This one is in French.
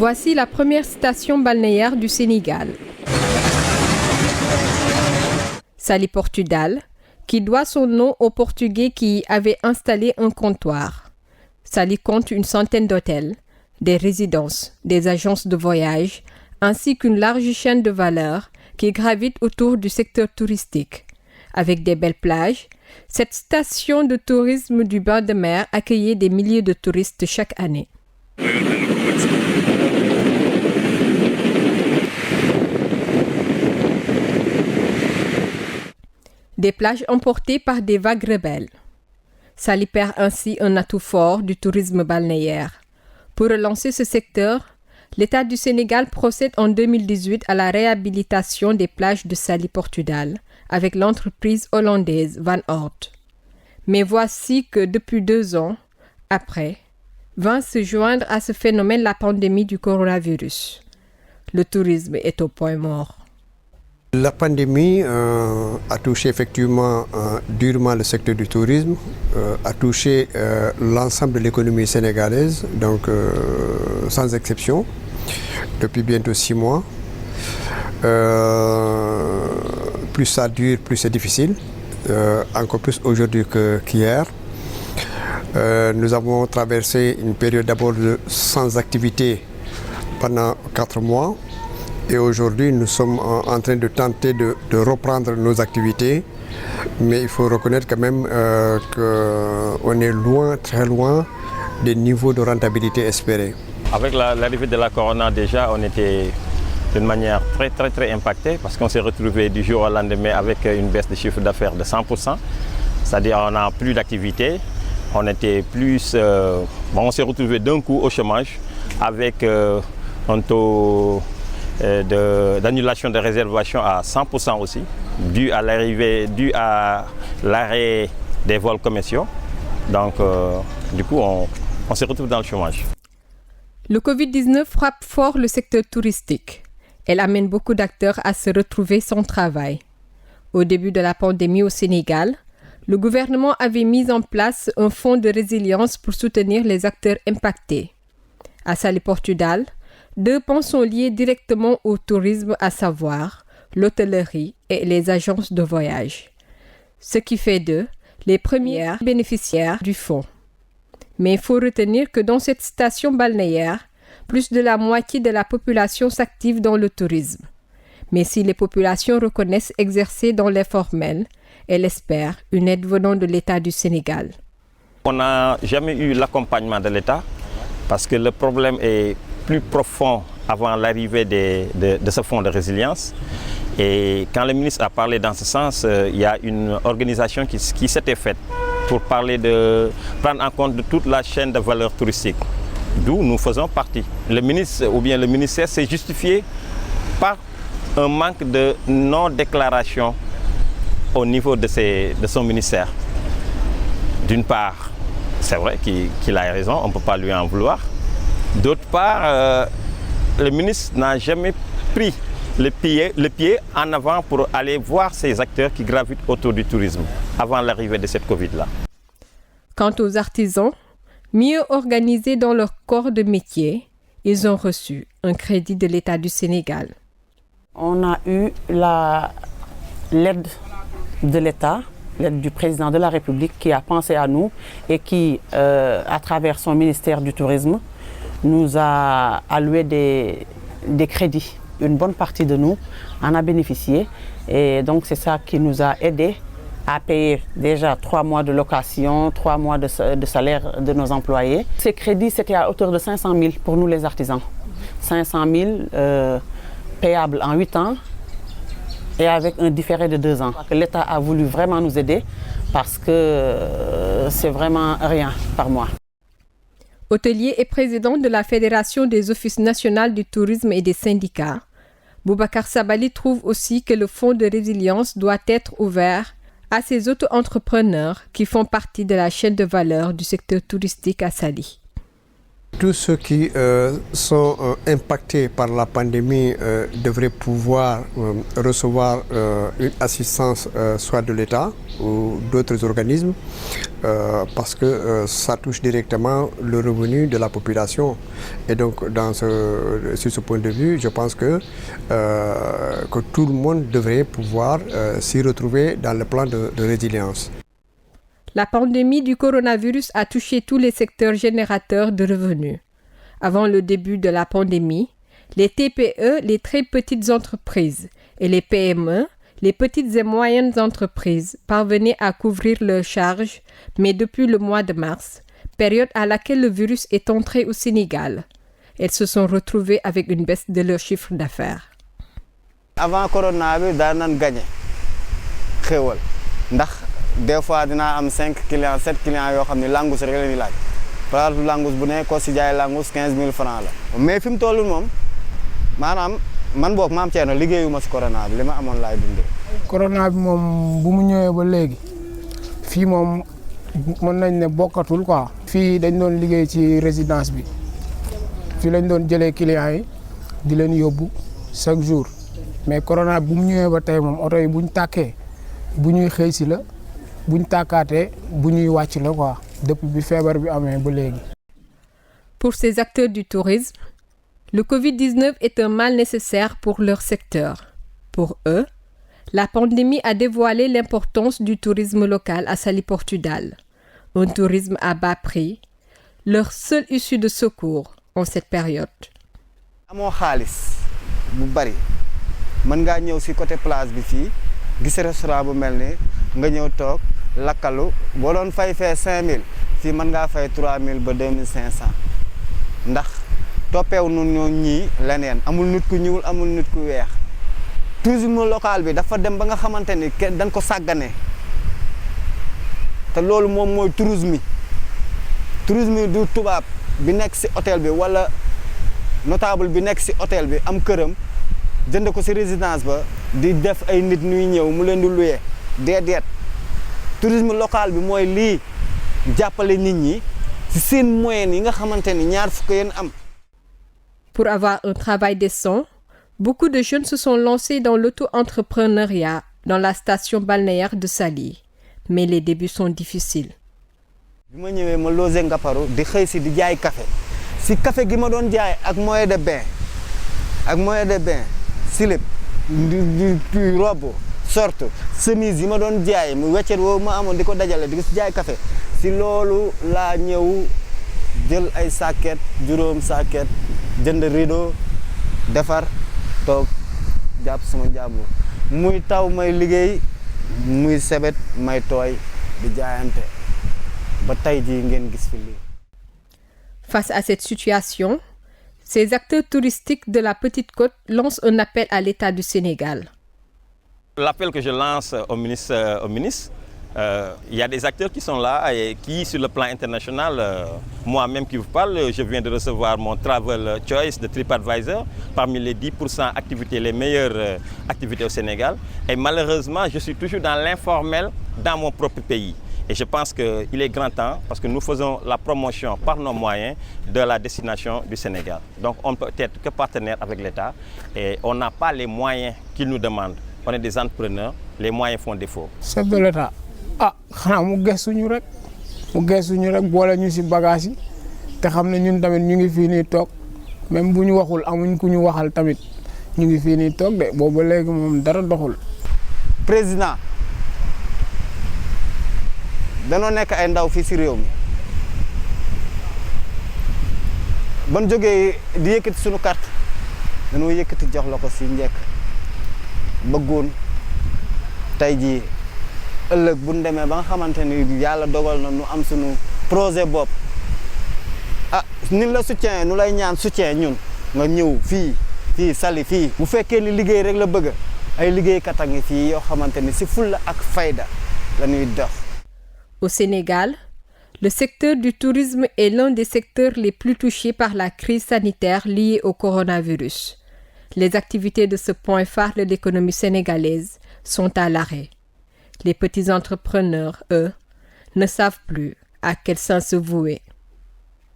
Voici la première station balnéaire du Sénégal. Saly Portudal, qui doit son nom aux Portugais qui y avaient installé un comptoir. Saly compte une centaine d'hôtels, des résidences, des agences de voyage, ainsi qu'une large chaîne de valeur qui gravite autour du secteur touristique. Avec des belles plages, cette station de tourisme du bord de mer accueillait des milliers de touristes chaque année. Des plages emportées par des vagues rebelles. Saly perd ainsi un atout fort du tourisme balnéaire. Pour relancer ce secteur, l'État du Sénégal procède en 2018 à la réhabilitation des plages de Saly Portudal avec l'entreprise hollandaise Van Oord. Mais voici que depuis 2 ans, après, vint se joindre à ce phénomène la pandémie du coronavirus. Le tourisme est au point mort. La pandémie a touché effectivement durement le secteur du tourisme, a touché l'ensemble de l'économie sénégalaise, donc sans exception, depuis bientôt 6 mois. Plus ça dure, plus c'est difficile, encore plus aujourd'hui qu'hier. Nous avons traversé une période d'abord sans activité pendant 4 mois. Et aujourd'hui, nous sommes en train de tenter de reprendre nos activités. Mais il faut reconnaître quand même qu'on est loin, très loin des niveaux de rentabilité espérés. Avec l'arrivée de la corona, déjà, on était d'une manière très impacté parce qu'on s'est retrouvé du jour au lendemain avec une baisse de chiffre d'affaires de 100%. C'est-à-dire qu'on n'a plus d'activité, on était plus... on s'est retrouvé d'un coup au chômage avec un taux d'annulation de réservation à 100% aussi, dû à l'arrêt des vols commerciaux. Donc, du coup, on se retrouve dans le chômage. Le Covid-19 frappe fort le secteur touristique. Elle amène beaucoup d'acteurs à se retrouver sans travail. Au début de la pandémie au Sénégal, le gouvernement avait mis en place un fonds de résilience pour soutenir les acteurs impactés. À Saly Portudal, 2 pans sont liés directement au tourisme, à savoir l'hôtellerie et les agences de voyage. Ce qui fait d'eux les premiers bénéficiaires du fonds. Mais il faut retenir que dans cette station balnéaire, plus de la moitié de la population s'active dans le tourisme. Mais si les populations reconnaissent exercer dans l'informel, elles espèrent une aide venant de l'État du Sénégal. On n'a jamais eu l'accompagnement de l'État parce que le problème est plus profond avant l'arrivée de ce fonds de résilience. Et quand le ministre a parlé dans ce sens, il y a une organisation qui s'était faite pour parler de prendre en compte de toute la chaîne de valeur touristique, d'où nous faisons partie. Le ministre ou bien le ministère s'est justifié par un manque de non-déclaration au niveau de son ministère. D'une part, c'est vrai qu'il a raison, on ne peut pas lui en vouloir. D'autre part, le ministre n'a jamais pris le pied en avant pour aller voir ces acteurs qui gravitent autour du tourisme avant l'arrivée de cette Covid-là. Quant aux artisans, mieux organisés dans leur corps de métier, ils ont reçu un crédit de l'État du Sénégal. On a eu l'aide de l'État, l'aide du président de la République qui a pensé à nous et qui, à travers son ministère du Tourisme, nous a alloué des crédits. Une bonne partie de nous en a bénéficié et donc c'est ça qui nous a aidés à payer déjà 3 mois de location, 3 mois de salaire de nos employés. Ces crédits, c'était à hauteur de 500 000 pour nous les artisans. 500 000 payables en 8 ans et avec un différé de 2 ans. L'État a voulu vraiment nous aider parce que c'est vraiment rien par mois. Hôtelier et président de la Fédération des offices nationaux du tourisme et des syndicats, Boubacar Sabali trouve aussi que le fonds de résilience doit être ouvert à ces auto-entrepreneurs qui font partie de la chaîne de valeur du secteur touristique à Saly. tous ceux qui sont impactés par la pandémie devraient pouvoir recevoir une assistance soit de l'État ou d'autres organismes parce que ça touche directement le revenu de la population. Et donc, sur ce point de vue, je pense que tout le monde devrait pouvoir s'y retrouver dans le plan de résilience. La pandémie du coronavirus a touché tous les secteurs générateurs de revenus. Avant le début de la pandémie, les TPE, les très petites entreprises, et les PME, les petites et moyennes entreprises, parvenaient à couvrir leurs charges, mais depuis le mois de mars, période à laquelle le virus est entré au Sénégal, elles se sont retrouvées avec une baisse de leur chiffre d'affaires. Avant corona bi daan nañ gagné xéwal ndax des fois dinaa am 5 clients 7 clients yoo xam ne langous rek la ñuy laaj palaatu langous bu ne ko si jaay langous 15 000 francs la. mais fi mu toll moom maanaam man boog maam Thierno liggéeyuma si corona bi li ma amoon laay dundee. corona bi moom bu mu ñëwee ba léegi fii moom mën nañ ne bokkatul quoi. fii dañ doon liggéey ci résidence bi fii lañ doon jëlee clients yi di leen yóbbu chaque jour mais corona bi bu mu ñëwee ba tey moom oto yi buñ tàkkee bu ñuy xëy si la. Pour ces acteurs du tourisme, le Covid-19 est un mal nécessaire pour leur secteur. Pour eux, la pandémie a dévoilé l'importance du tourisme local à Saly Portudal, un tourisme à bas prix, leur seule issue de secours en cette période. Amoo xaalis bu bari mën ngaa ñëw si côté place bi fii gis restaurant bu mel ni nga ñëw toog lakkalu boo doon fay 5000 fii mën ngaa fay 3000 ba 2500 ndax toppeew nun ñoo ñii leneen amul nit ku ñuul amul nit ku weex tourisme local bi dafa dem ba nga xamante ni dañ ko sàggane te loolu moom mooy tourisme du tubaab bi nekk si hôtel bi wala notable bi nekk si hôtel bi am këram jënd ko si résidence ba di def ay nit ñuy ñëw mu leen di luye déedéet tourisme local bi mooy lii jàppale nit ñi ci seen moyen yi nga xamante ni ñaar fukk yéen am. Pour avoir un travail décent, beaucoup de jeunes se sont lancés dans l'auto-entrepreneuriat dans la station balnéaire de Saly, mais les débuts sont difficiles. bi ma ñëwee ma logé Ngaparou di xëy si di jaay café si café gi ma doon jaay ak moyen de bain slip di robe sorte chemise yi ma doon jaay mu weccet woo ma amoon di ko dajale di si jaay café si loolu laa ñëw jël ay sàkket juróom sàkket jënd rideau defar toog jàpp sama njàmbur muy taw may liggéey muy sebet may tooy di jaayante ba tey jii ngeen gis fi lii. Face à cette situation, ces acteurs touristiques de la Petite Côte lancent un appel à l'État du Sénégal. L'appel que je lance au ministre, il y a des acteurs qui sont là et qui, sur le plan international, moi-même qui vous parle, je viens de recevoir mon Travel Choice de TripAdvisor parmi les 10% activités, les meilleures activités au Sénégal. Et malheureusement, je suis toujours dans l'informel dans mon propre pays. Et je pense qu'il est grand temps, parce que nous faisons la promotion par nos moyens de la destination du Sénégal. Donc on ne peut être que partenaire avec l'État et on n'a pas les moyens qu'il nous demande. On est des entrepreneurs, les moyens font défaut. Chef de l'État, xanaa mu gëstu ñu rek boole ñu ci bagage yi te xam ne ñun tamit ñu ngi fii nii toog même bu ñu waxul amuñ ku ñu waxal tamit ñu ngi fii nii toog de boobu léegi moom dara doxul. Président danoo nekk ay ndaw fii ci réew mi ban jógee di yëkkati suñu carte dañoo yëkkati jox la ko ci njëkk bëggoon tey jii ëllëg bu ñu demee ba nga xamante ni yàlla dogal na nu am suñu projet bopp ni la soutien nu lay ñaan soutien ñun nga ñëw fii Saly fii bu fekkee ni liggéey rek la bëgg ay liggéeykat a ngi fii yoo xamante ni ci fulla ak fayda la ñuy dox. Au Sénégal, le secteur du tourisme est l'un des secteurs les plus touchés par la crise sanitaire liée au coronavirus. Les activités de ce point phare de l'économie sénégalaise sont à l'arrêt. Les petits entrepreneurs, eux, ne savent plus à quel sens se vouer.